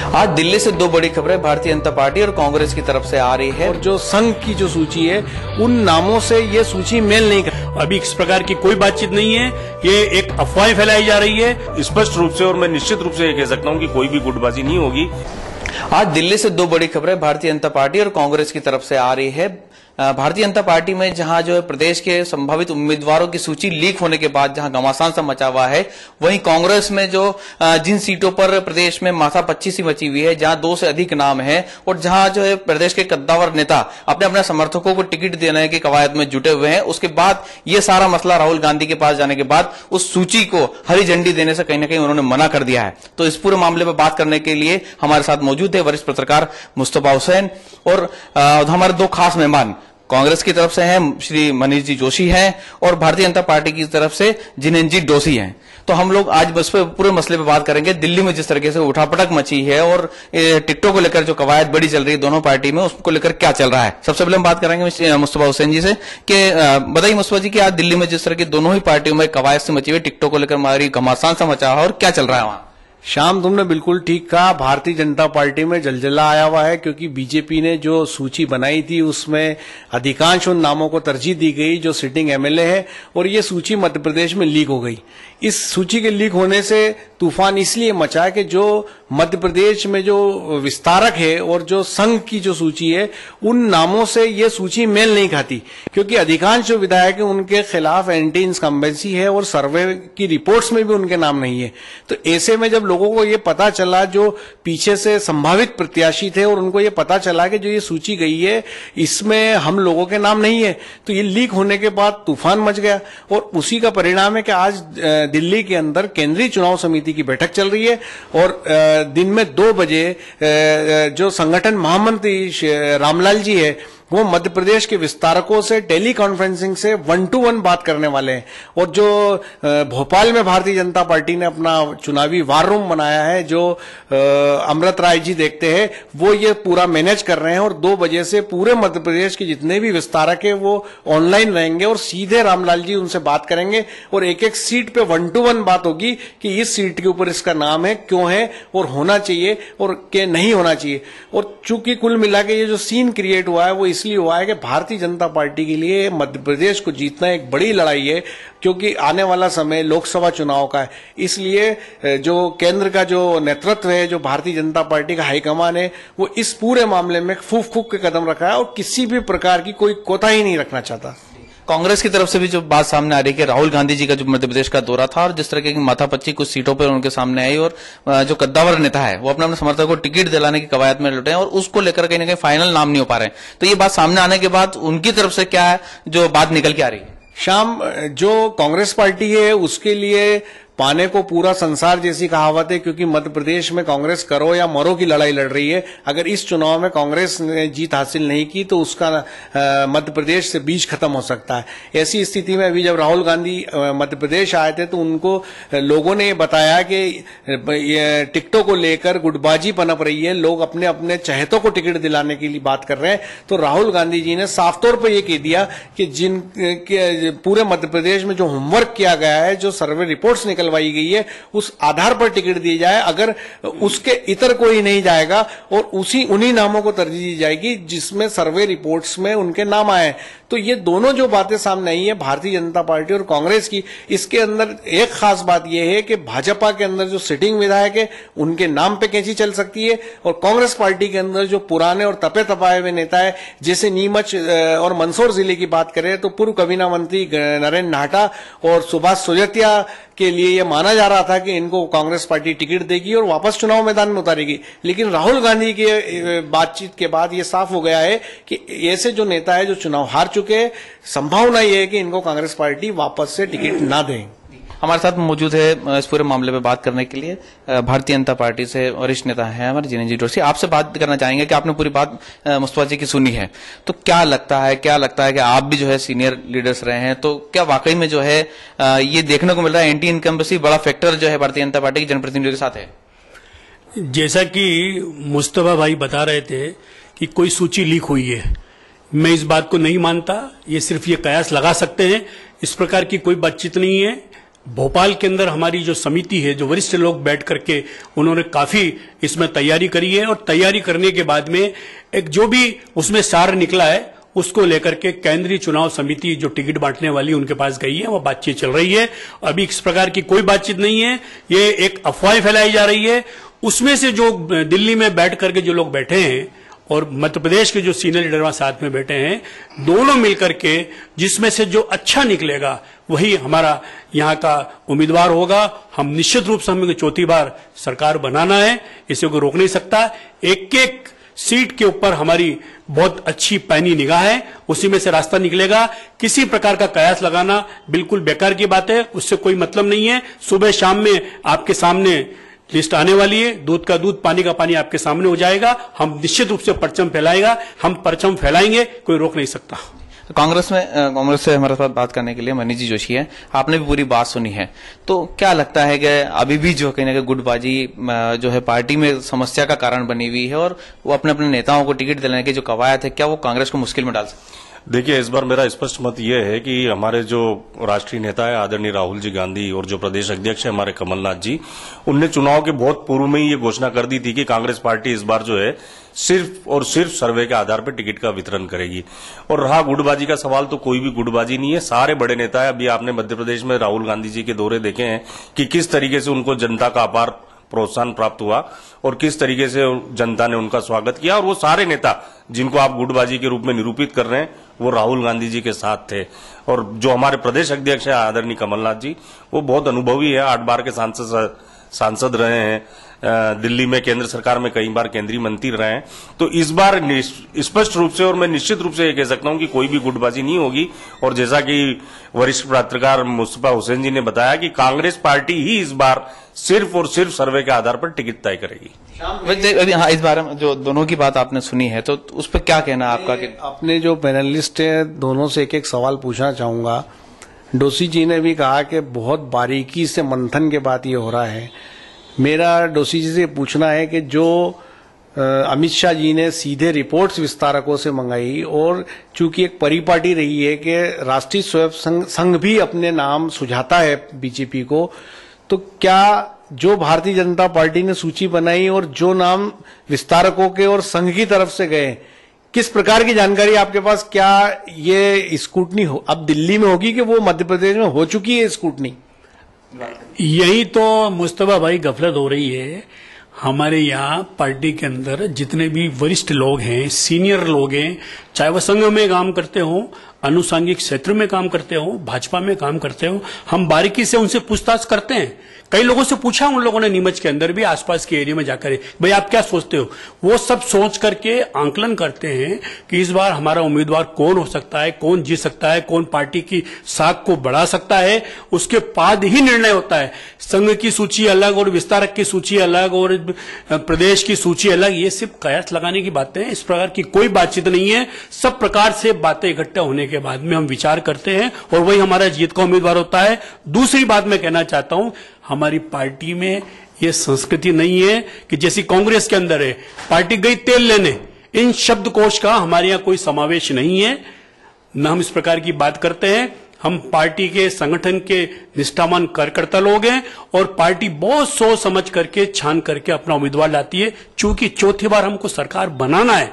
आज दिल्ली से दो बड़ी खबरें भारतीय जनता पार्टी और कांग्रेस की तरफ से आ रही है। और जो संघ की जो सूची है उन नामों से ये सूची मेल नहीं कर। अभी इस प्रकार की कोई बातचीत नहीं है, ये एक अफवाह फैलाई जा रही है। स्पष्ट रूप से और मैं निश्चित रूप से ये कह सकता हूं कि कोई भी गुटबाजी नहीं होगी। आज दिल्ली से दो बड़ी खबरें भारतीय जनता पार्टी और कांग्रेस की तरफ से आ रही है। भारतीय जनता पार्टी में जहां जो है प्रदेश के संभावित उम्मीदवारों की सूची लीक होने के बाद जहां घमासान सा मचा हुआ है, वहीं कांग्रेस में जो जिन सीटों पर प्रदेश में माथापच्ची सी मची हुई है, जहां 2 से अधिक नाम है और जहां जो है प्रदेश के कद्दावर नेता अपने अपने समर्थकों को टिकट देने की कवायद में जुटे हुए हैं, उसके बाद ये सारा मसला राहुल गांधी के पास जाने के बाद उस सूची को हरी झंडी देने से कहीं ना कहीं उन्होंने मना कर दिया है। तो इस पूरे मामले पर बात करने के लिए हमारे साथ मौजूद है वरिष्ठ पत्रकार मुस्तफा हुसैन और हमारे दो खास मेहमान कांग्रेस की तरफ से हैं श्री मनीष जी जोशी हैं और भारतीय जनता पार्टी की तरफ से जिनेंद्र जोशी हैं। तो हम लोग आज बस पे पूरे मसले पे बात करेंगे। दिल्ली में जिस तरीके से उठापटक मची है और टिकटों को लेकर जो कवायद बड़ी चल रही है दोनों पार्टी में, उसको लेकर क्या चल रहा है। सबसे पहले हम बात करेंगे मुस्तफा हुसैन जी से कि बताइए मुस्तफा जी कि आज दिल्ली में जिस तरह की दोनों ही पार्टियों में कवायद से मची हुई, टिकटों को लेकर हमारी घमासान सा मचा है और क्या चल रहा है वहां। शाम, तुमने बिल्कुल ठीक कहा। भारतीय जनता पार्टी में जलजला आया हुआ है क्योंकि बीजेपी ने जो सूची बनाई थी उसमें अधिकांश उन नामों को तरजीह दी गई जो सिटिंग एमएलए है और ये सूची मध्य प्रदेश में लीक हो गई। इस सूची के लीक होने से तूफान इसलिए मचा कि जो मध्य प्रदेश में जो विस्तारक है और जो संघ की जो सूची है उन नामों से ये सूची मेल नहीं खाती, क्योंकि अधिकांश जो विधायक है उनके खिलाफ एंटी इनकम्बेंसी है और सर्वे की रिपोर्ट्स में भी उनके नाम नहीं है। तो ऐसे में जब लोगों को ये पता चला, जो पीछे से संभावित प्रत्याशी थे और उनको ये पता चला कि जो ये सूची गई है इसमें हम लोगों के नाम नहीं है, तो ये लीक होने के बाद तूफान मच गया। और उसी का परिणाम है कि आज दिल्ली के अंदर केंद्रीय चुनाव समिति की बैठक चल रही है और दिन में 2 बजे जो संगठन महामंत्री रामलाल जी है वो मध्य प्रदेश के विस्तारकों से टेली कॉन्फ्रेंसिंग से 1-to-1 बात करने वाले हैं। और जो भोपाल में भारतीय जनता पार्टी ने अपना चुनावी वार रूम बनाया है, जो अमृत राय जी देखते हैं, वो ये पूरा मैनेज कर रहे हैं और 2 बजे से पूरे मध्य प्रदेश के जितने भी विस्तारक है वो ऑनलाइन रहेंगे और सीधे रामलाल जी उनसे बात करेंगे और एक एक सीट पे 1-to-1 बात होगी कि इस सीट के ऊपर इसका नाम है, क्यों है और होना चाहिए और क्या नहीं होना चाहिए। और चूंकि कुल मिला के ये जो सीन क्रिएट हुआ है वो इसलिए हुआ है कि भारतीय जनता पार्टी के लिए मध्य प्रदेश को जीतना एक बड़ी लड़ाई है, क्योंकि आने वाला समय लोकसभा चुनाव का है। इसलिए जो केंद्र का जो नेतृत्व है, जो भारतीय जनता पार्टी का हाईकमान है, वो इस पूरे मामले में फूंक फूंक के कदम रखा है और किसी भी प्रकार की कोई कोताही नहीं रखना चाहता। कांग्रेस की तरफ से भी जो बात सामने आ रही है कि राहुल गांधी जी का जो मध्य प्रदेश का दौरा था और जिस तरह की माथापच्ची कुछ सीटों पर उनके सामने आई और जो कद्दावर नेता है वो अपने अपने समर्थकों को टिकट दिलाने की कवायद में लुटे हैं और उसको लेकर कहीं ना कहीं फाइनल नाम नहीं हो पा रहे हैं। तो ये बात सामने आने के बाद उनकी तरफ से क्या है जो बात निकल के आ रही है। शाम, जो कांग्रेस पार्टी है उसके लिए पाने को पूरा संसार जैसी कहावत है, क्योंकि मध्य प्रदेश में कांग्रेस करो या मरो की लड़ाई लड़ रही है। अगर इस चुनाव में कांग्रेस ने जीत हासिल नहीं की तो उसका मध्य प्रदेश से बीज खत्म हो सकता है। ऐसी स्थिति में अभी जब राहुल गांधी मध्य प्रदेश आए थे तो उनको लोगों ने बताया कि टिकटों को लेकर गुटबाजी पनप रही है, लोग अपने अपने चहेतों को टिकट दिलाने के लिए बात कर रहे हैं। तो राहुल गांधी जी ने साफ तौर पर यह कह दिया कि जिन पूरे मध्य प्रदेश में जो होमवर्क किया गया है, जो सर्वे रिपोर्ट्स निकलवाई गई है, उस आधार पर टिकट दी जाए। अगर उसके इतर कोई नहीं जाएगा और उन्हीं नामों को तरजीह दी जाएगी जिसमें सर्वे रिपोर्ट्स में उनके नाम आए। तो ये दोनों जो बातें सामने आई है भारतीय जनता पार्टी और कांग्रेस की, इसके अंदर एक खास बात यह है कि भाजपा के अंदर जो सिटिंग विधायक है उनके नाम पे कैंची चल सकती है और कांग्रेस पार्टी के अंदर जो पुराने और तपे तपाए हुए नेता है, जैसे नीमच और मंदसौर जिले की बात करें तो पूर्व कैबिनेट मंत्री नरेंद्र नाहटा और सुभाष सोजतिया के लिए यह माना जा रहा था कि इनको कांग्रेस पार्टी टिकट देगी और वापस चुनाव मैदान में उतारेगी। लेकिन राहुल गांधी के बातचीत के बाद यह साफ हो गया है कि ऐसे जो नेता है जो चुनाव हार चुके, संभावना यह है कि इनको कांग्रेस पार्टी वापस से टिकट ना दें। हमारे साथ मौजूद है इस पूरे मामले पे बात करने के लिए भारतीय जनता पार्टी से वरिष्ठ नेता हैं हमारे जिनेंद्र जोशी। आपसे बात करना चाहेंगे कि आपने पूरी बात मुस्तफा जी की सुनी है, तो क्या लगता है कि आप भी जो है सीनियर लीडर्स रहे हैं, तो क्या वाकई में जो है ये देखने को मिल रहा है एंटी इनकम्बेंसी बड़ा फैक्टर जो है भारतीय जनता पार्टी के जनप्रतिनिधियों के साथ है। जैसा कि मुस्तफा भाई बता रहे थे कि कोई सूची लीक हुई है, मैं इस बात को नहीं मानता। ये सिर्फ ये कयास लगा सकते हैं, इस प्रकार की कोई बातचीत नहीं है। भोपाल के अंदर हमारी जो समिति है, जो वरिष्ठ लोग बैठ करके उन्होंने काफी इसमें तैयारी करी है, और तैयारी करने के बाद में एक जो भी उसमें सार निकला है उसको लेकर के केंद्रीय चुनाव समिति जो टिकट बांटने वाली उनके पास गई है, वो बातचीत चल रही है। अभी इस प्रकार की कोई बातचीत नहीं है, ये एक अफवाह फैलाई जा रही है। उसमें से जो दिल्ली में बैठ करके जो लोग बैठे हैं और मध्य प्रदेश के जो सीनियर लीडर वहां साथ में बैठे हैं, दोनों मिलकर के जिसमें से जो अच्छा निकलेगा वही हमारा यहाँ का उम्मीदवार होगा। हम निश्चित रूप से हमें चौथी बार सरकार बनाना है, इसे कोई रोक नहीं सकता। एक एक सीट के ऊपर हमारी बहुत अच्छी पैनी निगाह है, उसी में से रास्ता निकलेगा। किसी प्रकार का कयास लगाना बिल्कुल बेकार की बात है, उससे कोई मतलब नहीं है। सुबह शाम में आपके सामने लिस्ट आने वाली है, दूध का दूध पानी का पानी आपके सामने हो जाएगा। हम निश्चित रूप से परचम फैलाएगा, हम परचम फैलाएंगे, कोई रोक नहीं सकता। कांग्रेस से हमारे साथ बात करने के लिए मनीष जी जोशी है, आपने भी पूरी बात सुनी है, तो क्या लगता है कि अभी भी जो कहीं ना कहीं गुटबाजी जो है पार्टी में समस्या का कारण बनी हुई है, और वो अपने अपने नेताओं को टिकट दिलाने की जो कवायद है, क्या वो कांग्रेस को मुश्किल में डाल सकती है? देखिए, इस बार मेरा स्पष्ट मत यह है कि हमारे जो राष्ट्रीय नेता है आदरणीय राहुल जी गांधी और जो प्रदेश अध्यक्ष है हमारे कमलनाथ जी, उनने चुनाव के बहुत पूर्व में ही ये घोषणा कर दी थी कि कांग्रेस पार्टी इस बार जो है सिर्फ और सिर्फ सर्वे के आधार पर टिकट का वितरण करेगी। और रहा गुटबाजी का सवाल, तो कोई भी गुटबाजी नहीं है। सारे बड़े नेता है, अभी आपने मध्य प्रदेश में राहुल गांधी जी के दौरे देखे हैं कि किस तरीके से उनको जनता का अपार प्रोत्साहन प्राप्त हुआ और किस तरीके से जनता ने उनका स्वागत किया। और वो सारे नेता जिनको आप गुटबाजी के रूप में निरूपित कर रहे हैं, वो राहुल गांधी जी के साथ थे। और जो हमारे प्रदेश अध्यक्ष है आदरणीय कमलनाथ जी, वो बहुत अनुभवी है, 8 बार के सांसद रहे हैं, दिल्ली में केंद्र सरकार में कई बार केंद्रीय मंत्री रहे हैं। तो इस बार स्पष्ट रूप से और मैं निश्चित रूप से ये कह सकता हूं कि कोई भी गुटबाजी नहीं होगी। और जैसा कि वरिष्ठ पत्रकार मुस्तफा हुसैन जी ने बताया कि कांग्रेस पार्टी ही इस बार सिर्फ और सिर्फ सर्वे के आधार पर टिकट तय करेगी। अभी हाँ, इस बारे में जो दोनों की बात आपने सुनी है, तो उस पर क्या कहना आपका? अपने जो पैनलिस्ट है दोनों से एक एक सवाल पूछना चाहूंगा। डोसी जी ने भी कहा कि बहुत बारीकी से मंथन के बाद ये हो रहा है। मेरा डोसी जी से पूछना है कि जो अमित शाह जी ने सीधे रिपोर्ट्स विस्तारकों से मंगाई, और चूंकि एक परिपाटी रही है कि राष्ट्रीय स्वयं संघ भी अपने नाम सुझाता है बीजेपी को, तो क्या जो भारतीय जनता पार्टी ने सूची बनाई और जो नाम विस्तारकों के और संघ की तरफ से गए, किस प्रकार की जानकारी आपके पास? क्या ये स्कूटनी अब दिल्ली में होगी कि वो मध्य प्रदेश में हो चुकी है स्कूटनी? यही तो मुस्तफा भाई गफलत हो रही है। हमारे यहाँ पार्टी के अंदर जितने भी वरिष्ठ लोग हैं, सीनियर लोग हैं, चाहे वह संघ में काम करते हो, अनुसांगिक क्षेत्र में काम करते हो, भाजपा में काम करते हो, हम बारीकी से उनसे पूछताछ करते हैं। कई लोगों से पूछा उन लोगों ने, नीमच के अंदर भी, आसपास के एरिया में जाकर, भाई आप क्या सोचते हो? वो सब सोच करके आंकलन करते हैं कि इस बार हमारा उम्मीदवार कौन हो सकता है, कौन जीत सकता है, कौन पार्टी की साख को बढ़ा सकता है। उसके बाद ही निर्णय होता है। संघ की सूची अलग और विस्तारक की सूची अलग और प्रदेश की सूची अलग, ये सिर्फ कयास लगाने की बातें हैं। इस प्रकार की कोई बातचीत नहीं है। सब प्रकार से बातें इकट्ठा होने के बाद में हम विचार करते हैं और वही हमारा जीत का उम्मीदवार होता है। दूसरी बात मैं कहना चाहता हूं, हमारी पार्टी में यह संस्कृति नहीं है कि जैसी कांग्रेस के अंदर है, पार्टी गई तेल लेने, इन शब्दकोश का हमारे यहां कोई समावेश नहीं है, न हम इस प्रकार की बात करते हैं। हम पार्टी के संगठन के निष्ठावान कार्यकर्ता लोग हैं और पार्टी बहुत सोच समझ करके छान करके अपना उम्मीदवार लाती है। चूंकि चौथी बार हमको सरकार बनाना है,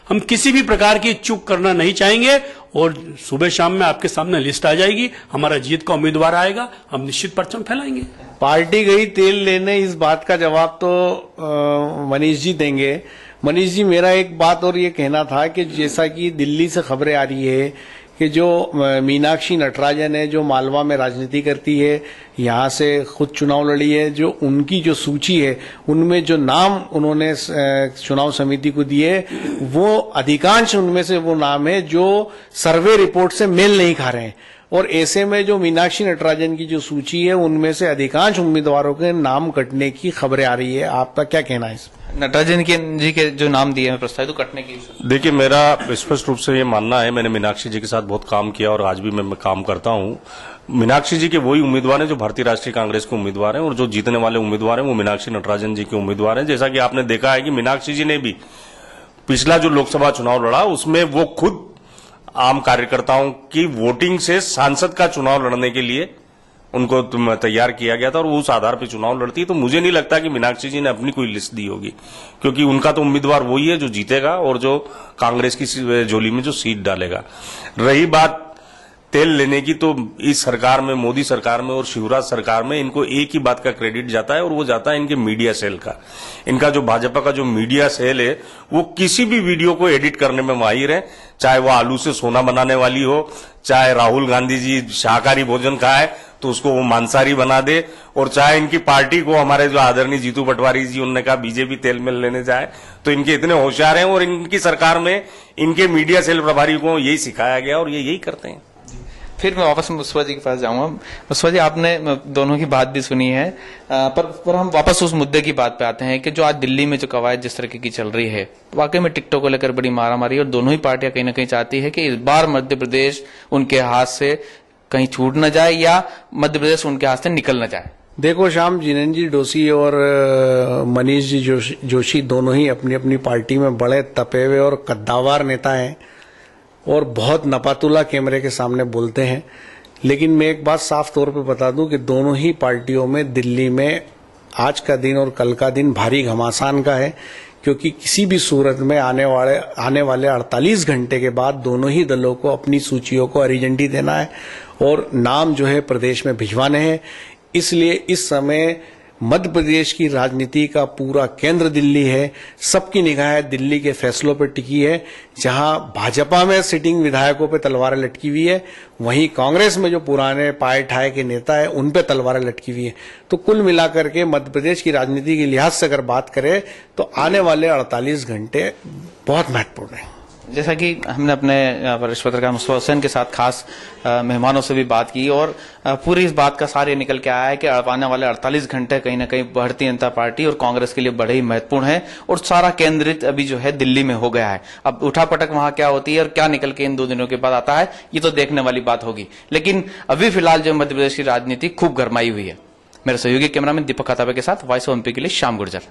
हम किसी भी प्रकार की चूक करना नहीं चाहेंगे और सुबह शाम में आपके सामने लिस्ट आ जाएगी, हमारा जीत का उम्मीदवार आएगा, हम निश्चित परचम फैलाएंगे। पार्टी गई तेल लेने, इस बात का जवाब तो मनीष जी देंगे। मनीष जी, मेरा एक बात और ये कहना था कि जैसा कि दिल्ली से खबरें आ रही है कि जो मीनाक्षी नटराजन है, जो मालवा में राजनीति करती है, यहाँ से खुद चुनाव लड़ी है, जो उनकी जो सूची है उनमें जो नाम उन्होंने चुनाव समिति को दिए, वो अधिकांश उनमें से वो नाम है जो सर्वे रिपोर्ट से मेल नहीं खा रहे हैं। और ऐसे में जो मीनाक्षी नटराजन की जो सूची है उनमें से अधिकांश उम्मीदवारों के नाम कटने की खबरें आ रही है। आपका क्या कहना है इसमें? नटराजन जी के जो नाम दिए हैं प्रस्तावित, तो कटने की। देखिए, मेरा स्पष्ट रूप से ये मानना है, मैंने मीनाक्षी जी के साथ बहुत काम किया और आज भी मैं काम करता हूं। मीनाक्षी जी के वही उम्मीदवार हैं जो भारतीय राष्ट्रीय कांग्रेस के उम्मीदवार हैं और जो जीतने वाले उम्मीदवार हैं वो मीनाक्षी नटराजन जी के उम्मीदवार हैं। जैसा कि आपने देखा है कि मीनाक्षी जी ने भी पिछला जो लोकसभा चुनाव लड़ा उसमें वो खुद आम कार्यकर्ताओं की वोटिंग से सांसद का चुनाव लड़ने के लिए उनको तैयार किया गया था और वो उस आधार पर चुनाव लड़ती है। तो मुझे नहीं लगता कि मीनाक्षी जी ने अपनी कोई लिस्ट दी होगी, क्योंकि उनका तो उम्मीदवार वही है जो जीतेगा और जो कांग्रेस की झोली में जो सीट डालेगा। रही बात तेल लेने की, तो इस सरकार में, मोदी सरकार में और शिवराज सरकार में इनको एक ही बात का क्रेडिट जाता है और वो जाता है इनके मीडिया सेल का। इनका जो भाजपा का जो मीडिया सेल है वो किसी भी वीडियो को एडिट करने में माहिर है, चाहे वो आलू से सोना बनाने वाली हो, चाहे राहुल गांधी जी शाकाहारी भोजन खाए तो उसको वो मांसाहारी बना दे, और चाहे इनकी पार्टी को हमारे जो आदरणीय जीतू पटवारी जी उन्होंने कहा बीजेपी तेल मिल लेने जाए, तो इनके इतने होशियार हैं और इनकी सरकार में इनके मीडिया सेल प्रभारी को यही सिखाया गया और ये यही करते हैं। फिर मैं वापस मुस्तफा जी के पास जाऊंगा। मुस्तफा जी, आपने दोनों की बात भी सुनी है, पर हम वापस उस मुद्दे की बात पे आते हैं कि जो आज दिल्ली में जो कवायद जिस तरीके की चल रही है, वाकई में टिकटॉक को लेकर बड़ी मारामारी, और दोनों ही पार्टियां कहीं ना कहीं चाहती है कि इस बार मध्य प्रदेश उनके हाथ से कहीं छूट न जाए या मध्य प्रदेश उनके हाथ से निकल न जाए। देखो श्याम, जिनेंद्र डोसी और मनीष जी जोशी दोनों ही अपनी अपनी पार्टी में बड़े तपे हुए और कद्दावर नेता हैं और बहुत नपातुला कैमरे के सामने बोलते हैं। लेकिन मैं एक बात साफ तौर पे बता दूं कि दोनों ही पार्टियों में दिल्ली में आज का दिन और कल का दिन भारी घमासान का है, क्योंकि किसी भी सूरत में आने वाले 48 घंटे के बाद दोनों ही दलों को अपनी सूचियों को हरी झंडी देना है और नाम जो है प्रदेश में भिजवाने हैं। इसलिए इस समय मध्य प्रदेश की राजनीति का पूरा केंद्र दिल्ली है, सबकी निगाहें दिल्ली के फैसलों पर टिकी है। जहां भाजपा में सिटिंग विधायकों पे तलवारें लटकी हुई है, वहीं कांग्रेस में जो पुराने पाए ठाए के नेता है उन पे तलवारें लटकी हुई है। तो कुल मिलाकर के मध्य प्रदेश की राजनीति के लिहाज से अगर बात करें तो आने वाले 48 घंटे बहुत महत्वपूर्ण है। जैसा कि हमने अपने वरिष्ठ पत्रकार मुस्तफा हुसैन के साथ खास मेहमानों से भी बात की और पूरी इस बात का सार ये निकल के आया है कि आने वाले 48 घंटे कहीं ना कहीं भारतीय जनता पार्टी और कांग्रेस के लिए बड़े ही महत्वपूर्ण है और सारा केंद्रित अभी जो है दिल्ली में हो गया है। अब उठापटक वहां क्या होती है और क्या निकल के इन 2 दिनों के बाद आता है, ये तो देखने वाली बात होगी। लेकिन अभी फिलहाल जो मध्य प्रदेश की राजनीति खूब गरमाई हुई है। मेरे सहयोगी कैमरामैन दीपक खताबे के साथ वॉइस ऑफ एमपी के लिए श्याम गुर्जर।